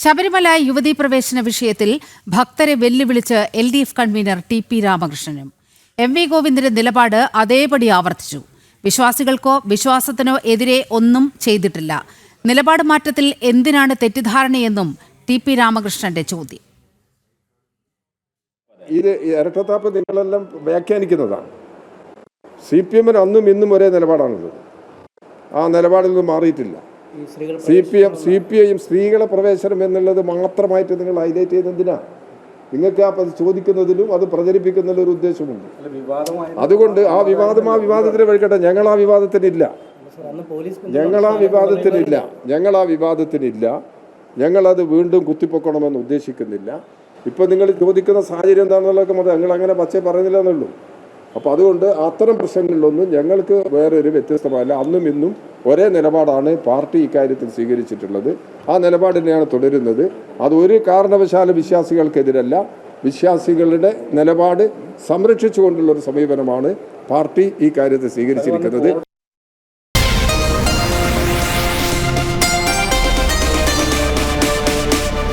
ശബരിമല യുവതീ പ്രവേശന വിഷയത്തിൽ ഭക്തരെ വെല്ലുവിളിച്ച് LDF കൺവീനർ TP രാമകൃഷ്ണനും MV ഗോവിന്ദന്റെ നിലപാട് അതേപടി ആവർത്തിച്ചു. വിശ്വാസികൾക്കോ വിശ്വാസത്തിനോ എതിരെ ഒന്നും ചെയ്തിട്ടില്ല. നിലപാട് മാറ്റത്തിൽ എന്തിനാണ് തെറ്റിദ്ധാരണയെന്നും TP രാമകൃഷ്ണന്റെ ചോദ്യം. ഇത് ഇരട്ടത്താപ്പ് നിങ്ങളെല്ലാം വ്യാഖ്യാനിക്കുന്നതാണ്. CPM അന്നും ഇന്നും ഒരേ നിലപാടാണുള്ളത്. ആ നിലപാടിൽ നിന്ന് മാറിയിട്ടില്ല. CPIയും സ്ത്രീകളെ പ്രവേശനം എന്നുള്ളത് മാത്രമായിട്ട് നിങ്ങൾ ഹൈലൈറ്റ് ചെയ്യുന്നതിനാ. നിങ്ങൾക്ക് ആ ചോദിക്കുന്നതിലും അത് പ്രചരിപ്പിക്കുന്നതിലും ഒരു ഉദ്ദേശമുണ്ട്. അതുകൊണ്ട് ആ വിവാദത്തിന് വഴിക്കട്ടെ. ഞങ്ങൾ ആ വിവാദത്തിനില്ല. ഞങ്ങളത് വീണ്ടും കുത്തിപ്പൊക്കണമെന്ന് ഉദ്ദേശിക്കുന്നില്ല. ഇപ്പം നിങ്ങൾ ചോദിക്കുന്ന സാഹചര്യം എന്താണെന്നുള്ളതൊക്കെ മതി. ഞങ്ങൾ അങ്ങനെ പച്ചയെ പറയുന്നില്ല എന്നുള്ളൂ. അപ്പോൾ അതുകൊണ്ട് അത്തരം പ്രശ്നങ്ങളിലൊന്നും ഞങ്ങൾക്ക് വേറൊരു വ്യത്യസ്തമല്ല. അന്നും ഇന്നും ഒരേ നിലപാടാണ് പാർട്ടി ഇക്കാര്യത്തിൽ സ്വീകരിച്ചിട്ടുള്ളത്. ആ നിലപാടിനെയാണ് തുടരുന്നത്. അത് ഒരു കാരണവശാലും വിശ്വാസികൾക്കെതിരല്ല. വിശ്വാസികളുടെ നിലപാട് സംരക്ഷിച്ചുകൊണ്ടുള്ളൊരു സമീപനമാണ് പാർട്ടി ഈ കാര്യത്തിൽ സ്വീകരിച്ചിരിക്കുന്നത്.